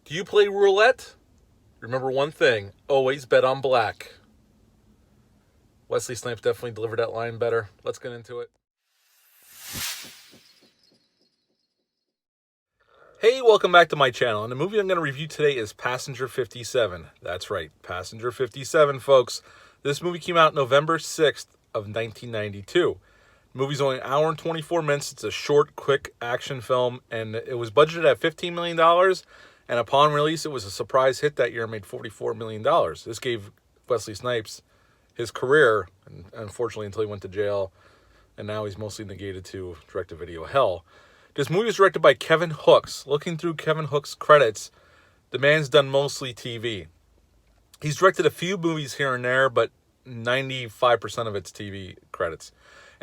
Do you play roulette? Remember one thing, always bet on black. Wesley Snipes definitely delivered that line better. Let's get into it. Hey, welcome back to my channel. And the movie I'm going to review today is Passenger 57. That's right, Passenger 57, folks. This movie came out November 6th of 1992. The movie's only an hour and 24 minutes. It's a short, quick action film, and it was budgeted at $15 million. And upon release, it was a surprise hit that year and made $44 million. This gave Wesley Snipes his career, and unfortunately, until he went to jail, and now he's mostly negated to direct-to-video hell. This movie was directed by Kevin Hooks. Looking through Kevin Hooks' credits, the man's done mostly TV. He's directed a few movies here and there, but 95% of it's TV credits.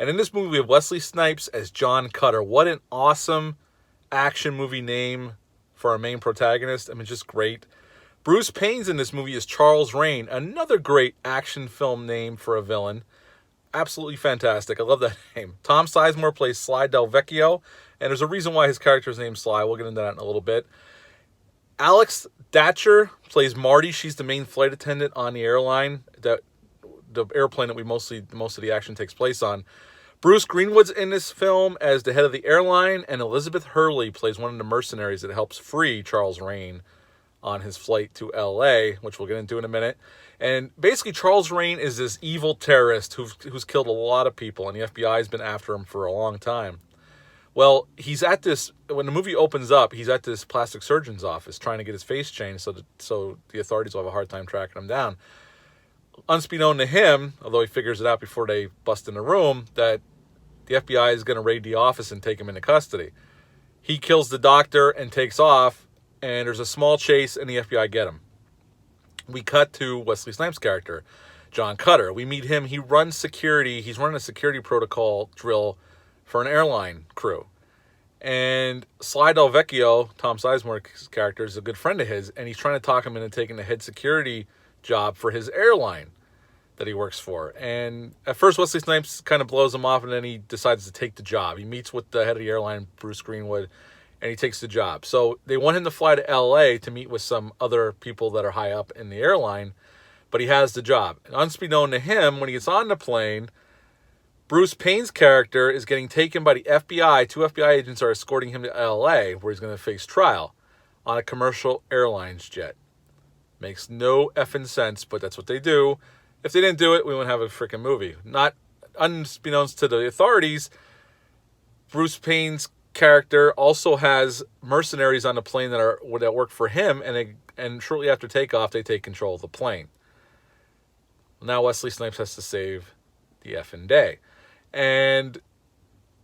And in this movie, we have Wesley Snipes as John Cutter. What an awesome action movie name for our main protagonist. I mean, just great. Bruce Payne's in this movie is Charles Rain. Another great action film name for a villain. Absolutely fantastic. I love that name. Tom Sizemore plays Sly Del Vecchio, and there's a reason why his character's named Sly. We'll get into that in a little bit. Alex Datcher plays Marty. She's the main flight attendant on the airline, the airplane that most of the action takes place on. Bruce Greenwood's in this film as the head of the airline, and Elizabeth Hurley plays one of the mercenaries that helps free Charles Rain on his flight to L.A., which we'll get into in a minute. And basically, Charles Rain is this evil terrorist who's killed a lot of people, and the FBI has been after him for a long time. Well, he's at this, when the movie opens up, he's at this plastic surgeon's office trying to get his face changed so the authorities will have a hard time tracking him down. Unbeknown to him, although he figures it out before they bust in the room, that the FBI is going to raid the office and take him into custody. He kills the doctor and takes off, and there's a small chase, and the FBI get him. We cut to Wesley Snipes' character, John Cutter. We meet him. He runs security. He's running a security protocol drill for an airline crew. And Sly Del Vecchio, Tom Sizemore's character, is a good friend of his, and he's trying to talk him into taking the head security job for his airline that he works for. And at first, Wesley Snipes kind of blows him off, and then he decides to take the job. He meets with the head of the airline, Bruce Greenwood, and he takes the job. So they want him to fly to L.A. to meet with some other people that are high up in the airline, but he has the job. And unbeknown to him, when he gets on the plane, Bruce Payne's character is getting taken by the FBI. 2 FBI agents are escorting him to L.A., where he's going to face trial on a commercial airlines jet. Makes no effing sense, but that's what they do. If they didn't do it, we wouldn't have a freaking movie. Not unbeknownst to the authorities, Bruce Payne's character also has mercenaries on the plane that work for him, and shortly after takeoff, they take control of the plane. Now Wesley Snipes has to save the effing day. And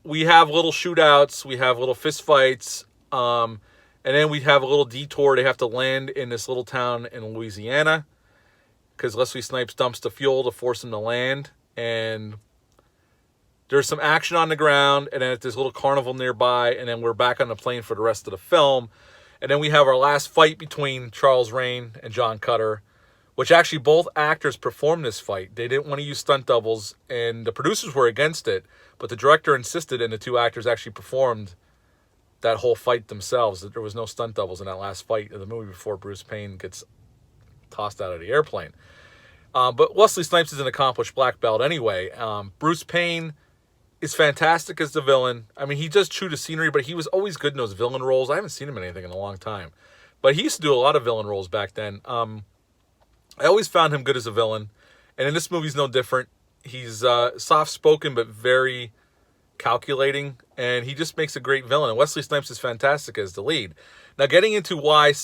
we have little shootouts, we have little fist fights, and then we have a little detour. They have to land in this little town in Louisiana because Wesley Snipes dumps the fuel to force him to land. And there's some action on the ground, and then at this little carnival nearby, and then we're back on the plane for the rest of the film. And then we have our last fight between Charles Rain and John Cutter, which actually both actors performed this fight. They didn't want to use stunt doubles, and the producers were against it, but the director insisted, and the 2 actors actually performed that whole fight themselves. That there was no stunt doubles in that last fight of the movie before Bruce Payne gets tossed out of the airplane. But Wesley Snipes is an accomplished black belt anyway. Bruce Payne is fantastic as the villain. I mean, he does chew the scenery, but he was always good in those villain roles. I haven't seen him in anything in a long time. But he used to do a lot of villain roles back then. I always found him good as a villain. And in this movie, he's no different. He's soft-spoken, but very calculating. And he just makes a great villain. And Wesley Snipes is fantastic as the lead. Now, getting into why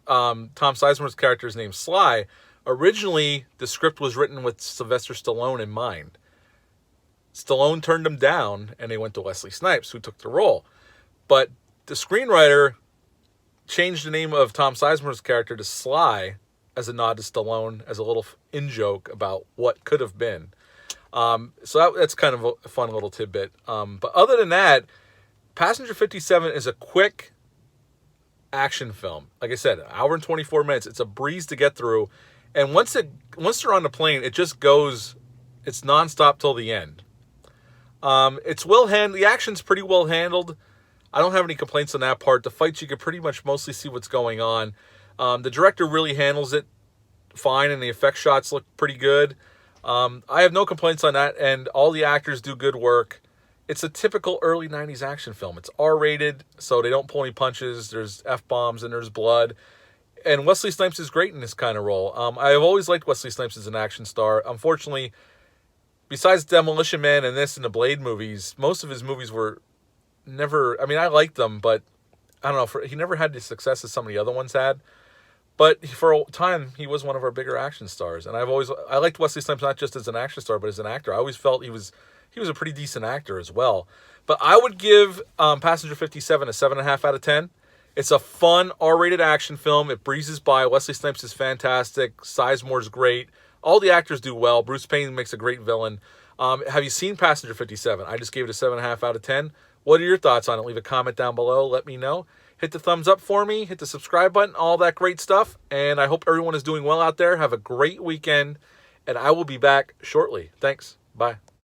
Tom Sizemore's character is named Sly, originally, the script was written with Sylvester Stallone in mind. Stallone turned him down, and they went to Wesley Snipes, who took the role. But the screenwriter changed the name of Tom Sizemore's character to Sly as a nod to Stallone, as a little in-joke about what could have been. So that's kind of a fun little tidbit. But other than that, Passenger 57 is a quick action film. Like I said, an hour and 24 minutes. It's a breeze to get through. And once they're on the plane, it just goes, it's nonstop till the end. It's well handled. The action's pretty well handled. I don't have any complaints on that part. The fights, you can pretty much mostly see what's going on. The director really handles it fine, and the effect shots look pretty good. I have no complaints on that, and all the actors do good work. It's a typical early 90s action film. It's R-rated, so they don't pull any punches. There's F-bombs and there's blood. And Wesley Snipes is great in this kind of role. I have always liked Wesley Snipes as an action star. Unfortunately, besides Demolition Man and this and the Blade movies, most of his movies were never... I mean, I liked them, but I don't know. He never had the success that some of the other ones had. But for a time, he was one of our bigger action stars. And I liked Wesley Snipes not just as an action star, but as an actor. I always felt he was a pretty decent actor as well. But I would give Passenger 57 a 7.5 out of 10. It's a fun R-rated action film. It breezes by. Wesley Snipes is fantastic. Sizemore's great. All the actors do well. Bruce Payne makes a great villain. Have you seen Passenger 57? I just gave it a 7.5 out of 10. What are your thoughts on it? Leave a comment down below. Let me know. Hit the thumbs up for me. Hit the subscribe button. All that great stuff. And I hope everyone is doing well out there. Have a great weekend. And I will be back shortly. Thanks. Bye.